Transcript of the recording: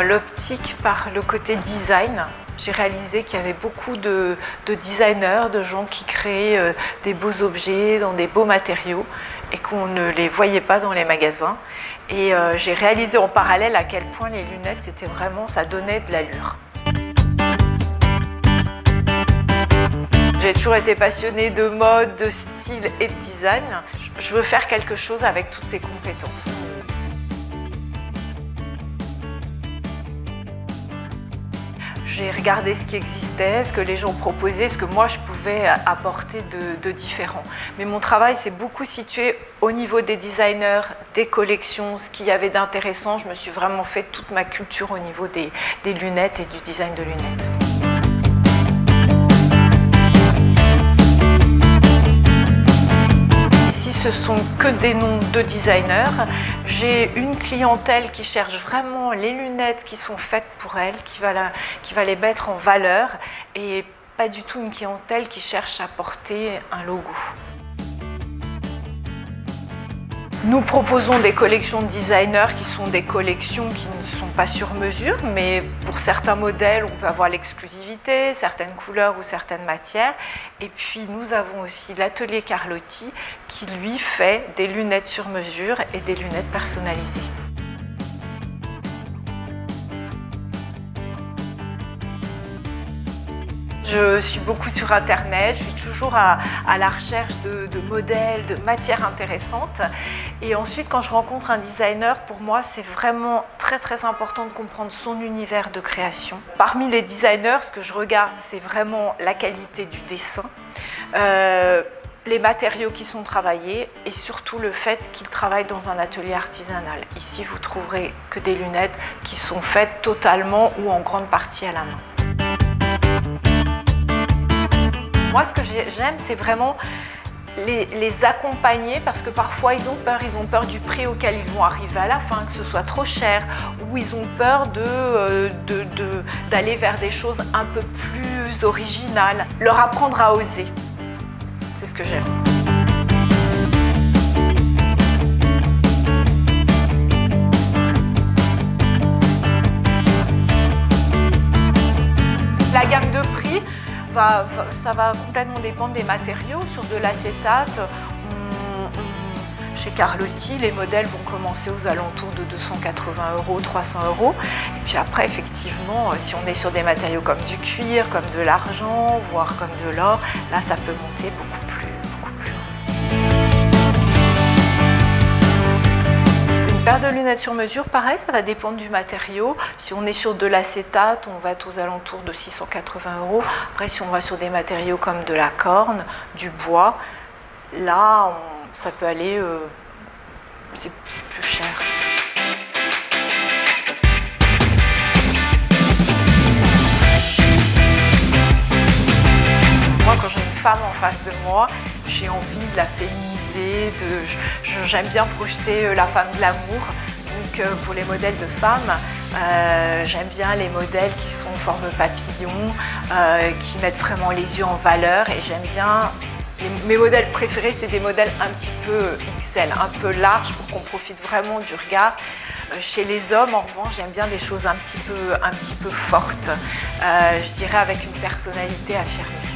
l'optique par le côté design. J'ai réalisé qu'il y avait beaucoup de designers, de gens qui créaient des beaux objets dans des beaux matériaux et qu'on ne les voyait pas dans les magasins. Et j'ai réalisé en parallèle à quel point les lunettes, c'était vraiment, ça donnait de l'allure. J'ai toujours été passionnée de mode, de style et de design. Je veux faire quelque chose avec toutes ces compétences. J'ai regardé ce qui existait, ce que les gens proposaient, ce que moi je pouvais apporter de différent. Mais mon travail s'est beaucoup situé au niveau des designers, des collections, ce qu'il y avait d'intéressant. Je me suis vraiment fait toute ma culture au niveau des lunettes et du design de lunettes. Ce sont que des noms de designers. J'ai une clientèle qui cherche vraiment les lunettes qui sont faites pour elle, qui va les mettre en valeur et pas du tout une clientèle qui cherche à porter un logo. Nous proposons des collections de designers qui sont des collections qui ne sont pas sur mesure, mais pour certains modèles, on peut avoir l'exclusivité, certaines couleurs ou certaines matières. Et puis nous avons aussi l'atelier Carlotti qui lui fait des lunettes sur mesure et des lunettes personnalisées. Je suis beaucoup sur Internet, je suis toujours à la recherche de modèles, de matières intéressantes. Et ensuite, quand je rencontre un designer, pour moi, c'est vraiment très important de comprendre son univers de création. Parmi les designers, ce que je regarde, c'est vraiment la qualité du dessin, les matériaux qui sont travaillés et surtout le fait qu'ils travaillent dans un atelier artisanal. Ici, vous trouverez que des lunettes qui sont faites totalement ou en grande partie à la main. Moi, ce que j'aime, c'est vraiment les accompagner parce que parfois, ils ont peur du prix auquel ils vont arriver à la fin, que ce soit trop cher, ou ils ont peur d'aller vers des choses un peu plus originales. Leur apprendre à oser, c'est ce que j'aime. La gamme de prix, ça va complètement dépendre des matériaux. Sur de l'acétate, chez Carlotti, les modèles vont commencer aux alentours de 280 €, 300 €. Et puis après, effectivement, si on est sur des matériaux comme du cuir, comme de l'argent, voire comme de l'or, là, ça peut monter beaucoup plus loin. Une paire de lunettes sur mesure, pareil, ça va dépendre du matériau. Si on est sur de l'acétate, on va être aux alentours de 680 €. Après, si on va sur des matériaux comme de la corne, du bois, là, ça peut aller, c'est plus cher. Moi, quand j'ai une femme en face de moi, j'ai envie de la féminiser, j'aime bien projeter la femme de l'amour. Donc pour les modèles de femmes, j'aime bien les modèles qui sont en forme papillon, qui mettent vraiment les yeux en valeur, et j'aime bien. Mes modèles préférés, c'est des modèles un petit peu XL, un peu larges pour qu'on profite vraiment du regard. Chez les hommes, en revanche, j'aime bien des choses un petit peu fortes, je dirais avec une personnalité affirmée.